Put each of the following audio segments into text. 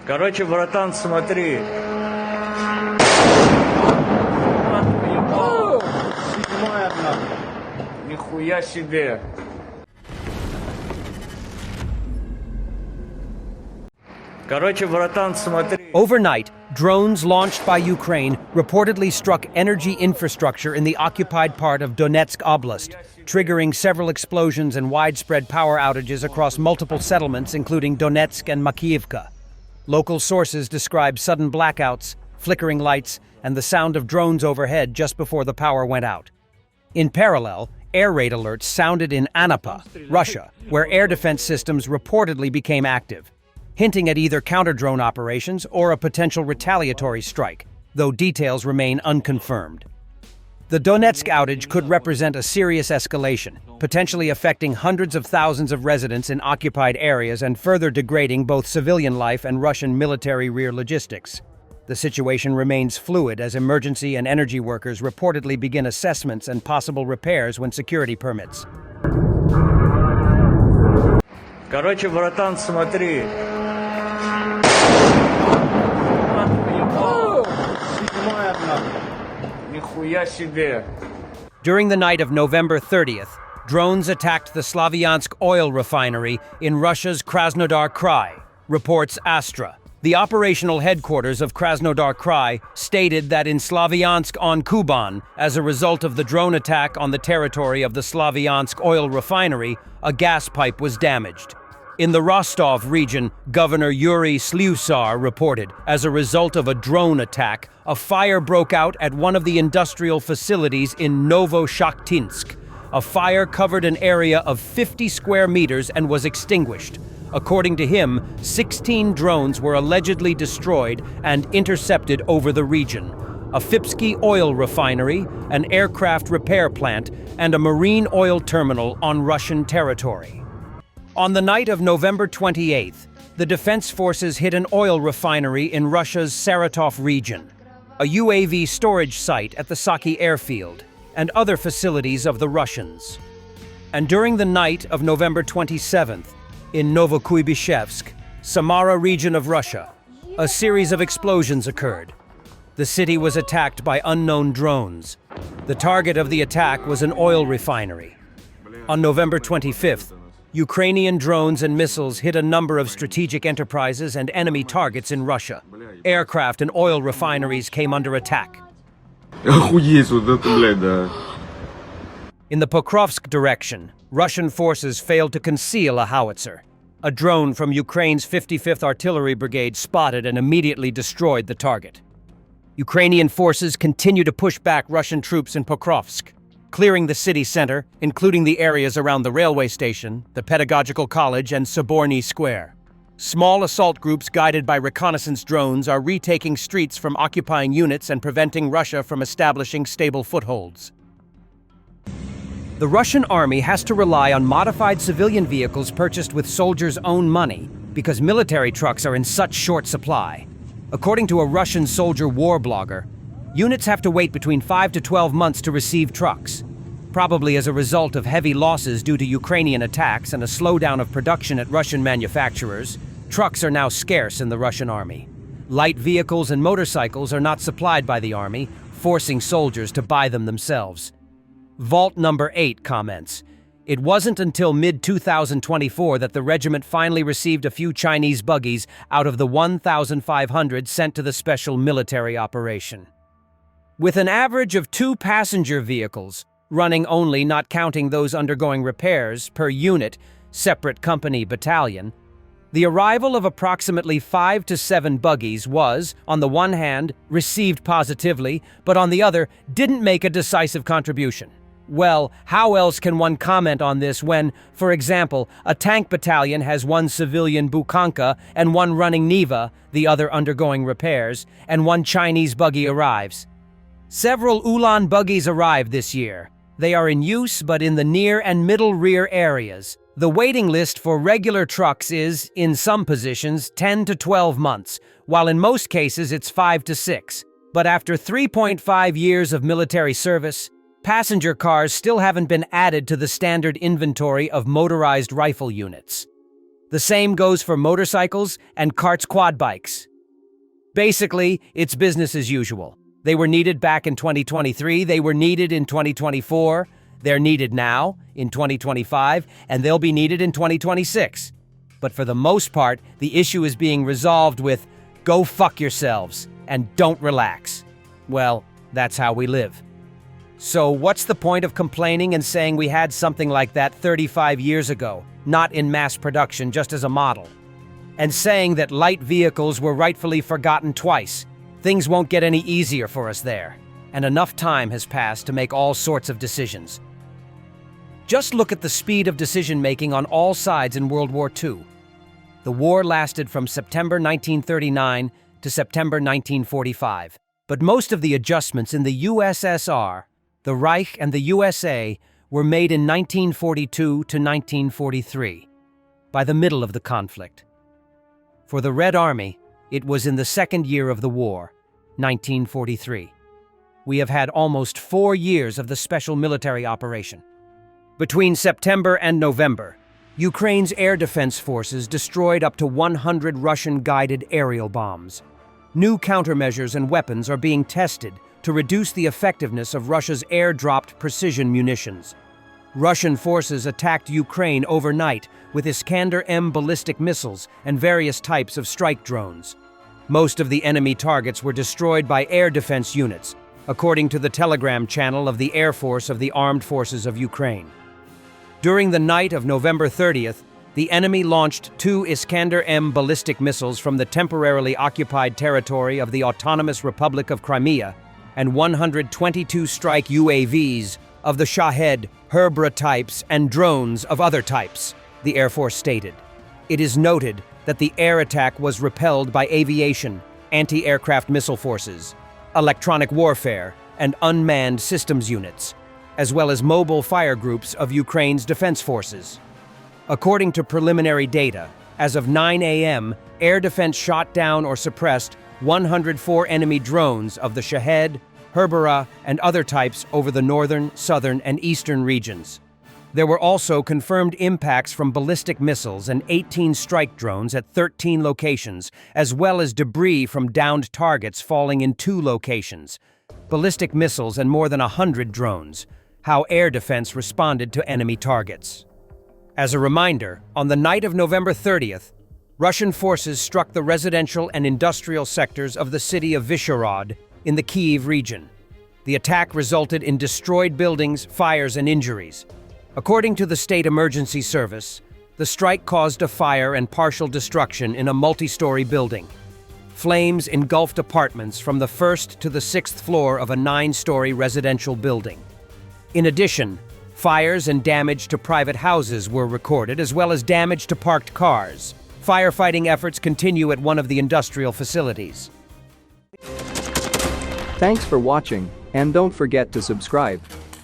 Короче, братан, смотри. Седьмая, нахуй. Нихуя себе. Короче, братан, смотри. Overnight, drones launched by Ukraine reportedly struck energy infrastructure in the occupied part of Donetsk Oblast, triggering several explosions and widespread power outages across multiple settlements, including Donetsk and Makiivka. Local sources describe sudden blackouts, flickering lights, and the sound of drones overhead just before the power went out. In parallel, air raid alerts sounded in Anapa, Russia, where air defense systems reportedly became active, hinting at either counter-drone operations or a potential retaliatory strike, though details remain unconfirmed. The Donetsk outage could represent a serious escalation, potentially affecting hundreds of thousands of residents in occupied areas and further degrading both civilian life and Russian military rear logistics. The situation remains fluid as emergency and energy workers reportedly begin assessments and possible repairs when security permits. Короче, братан, смотри. Седьмая, нахуй. Нихуя себе. During the night of November 30th, drones attacked the Slavyansk oil refinery in Russia's Krasnodar Krai, reports Astra. The operational headquarters of Krasnodar Krai stated that in Slavyansk on Kuban, as a result of the drone attack on the territory of the Slavyansk oil refinery, a gas pipe was damaged. In the Rostov region, Governor Yuri Slyusar reported, as a result of a drone attack, a fire broke out at one of the industrial facilities in Novoshakhtinsk. A fire covered an area of 50 square meters and was extinguished. According to him, 16 drones were allegedly destroyed and intercepted over the region. A Fipsky oil refinery, an aircraft repair plant, and a marine oil terminal on Russian territory. On the night of November 28th, the defense forces hit an oil refinery in Russia's Saratov region, a UAV storage site at the Saki airfield, and other facilities of the Russians. And during the night of November 27th, in Novokuybishevsk, Samara region of Russia, a series of explosions occurred. The city was attacked by unknown drones. The target of the attack was an oil refinery. On November 25th, Ukrainian drones and missiles hit a number of strategic enterprises and enemy targets in Russia. Aircraft and oil refineries came under attack. Охуеть, вот это, блядь, да. In the Pokrovsk direction, Russian forces failed to conceal a howitzer. A drone from Ukraine's 55th Artillery Brigade spotted and immediately destroyed the target. Ukrainian forces continue to push back Russian troops in Pokrovsk, clearing the city center, including the areas around the railway station, the Pedagogical College, and Soborny Square. Small assault groups guided by reconnaissance drones are retaking streets from occupying units and preventing Russia from establishing stable footholds. The Russian army has to rely on modified civilian vehicles purchased with soldiers' own money because military trucks are in such short supply. According to a Russian soldier war blogger, units have to wait between 5 to 12 months to receive trucks. Probably as a result of heavy losses due to Ukrainian attacks and a slowdown of production at Russian manufacturers, trucks are now scarce in the Russian army. Light vehicles and motorcycles are not supplied by the army, forcing soldiers to buy them themselves. Vault number 8 comments, "It wasn't until mid-2024 that the regiment finally received a few Chinese buggies out of the 1,500 sent to the special military operation." With an average of 2 passenger vehicles, running only, not counting those undergoing repairs, per unit, separate company battalion, the arrival of approximately 5 to 7 buggies was, on the one hand, received positively, but on the other, didn't make a decisive contribution. Well, how else can one comment on this when, for example, a tank battalion has 1 civilian Bukanka and 1 running Niva, the other undergoing repairs, and 1 Chinese buggy arrives? Several Ulan buggies arrived this year. They are in use but in the near and middle rear areas. The waiting list for regular trucks is, in some positions, 10 to 12 months, while in most cases it's 5 to 6. But after 3.5 years of military service, passenger cars still haven't been added to the standard inventory of motorized rifle units. The same goes for motorcycles and carts quad bikes. Basically, it's business as usual. They were needed back in 2023, they were needed in 2024, they're needed now, in 2025, and they'll be needed in 2026. But for the most part, the issue is being resolved with, go fuck yourselves, and don't relax. Well, that's how we live. So what's the point of complaining and saying we had something like that 35 years ago, not in mass production, just as a model? And saying that light vehicles were rightfully forgotten twice. Things won't get any easier for us there. And enough time has passed to make all sorts of decisions. Just look at the speed of decision-making on all sides in World War II. The war lasted from September 1939 to September 1945. But most of the adjustments in the USSR, the Reich, and the USA were made in 1942 to 1943, by the middle of the conflict. For the Red Army, it was in the second year of the war, 1943. We have had almost 4 years of the special military operation. Between September and November, Ukraine's air defense forces destroyed up to 100 Russian-guided aerial bombs. New countermeasures and weapons are being tested to reduce the effectiveness of Russia's air-dropped precision munitions. Russian forces attacked Ukraine overnight with Iskander-M ballistic missiles and various types of strike drones. Most of the enemy targets were destroyed by air defense units, according to the Telegram channel of the Air Force of the Armed Forces of Ukraine. During the night of November 30th, the enemy launched 2 Iskander-M ballistic missiles from the temporarily occupied territory of the Autonomous Republic of Crimea and 122 strike UAVs of the Shahed, Herbra types and drones of other types, the Air Force stated. It is noted that the air attack was repelled by aviation, anti-aircraft missile forces, electronic warfare, and unmanned systems units, as well as mobile fire groups of Ukraine's defense forces. According to preliminary data, as of 9 a.m., air defense shot down or suppressed 104 enemy drones of the Shahed, Herbera, and other types over the northern, southern, and eastern regions. There were also confirmed impacts from ballistic missiles and 18 strike drones at 13 locations, as well as debris from downed targets falling in 2 locations. Ballistic missiles and more than 100 drones. How air defense responded to enemy targets. As a reminder, on the night of November 30th, Russian forces struck the residential and industrial sectors of the city of Vyshhorod in the Kyiv region. The attack resulted in destroyed buildings, fires, and injuries. According to the State Emergency Service, the strike caused a fire and partial destruction in a multi-story building. Flames engulfed apartments from the 1st to the 6th floor of a 9-story residential building. In addition, fires and damage to private houses were recorded, as well as damage to parked cars. Firefighting efforts continue at one of the industrial facilities. Thanks for watching, and don't forget to subscribe.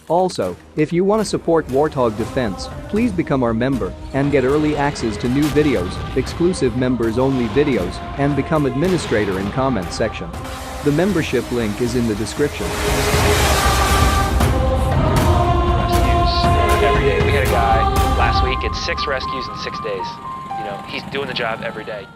Also, if you want to support Warthog Defense, please become our member and get early access to new videos, exclusive members-only videos, and become administrator in comments section. The membership link is in the description. Every day. We had a guy last week, it's 6 rescues in 6 days. You know, he's doing the job every day.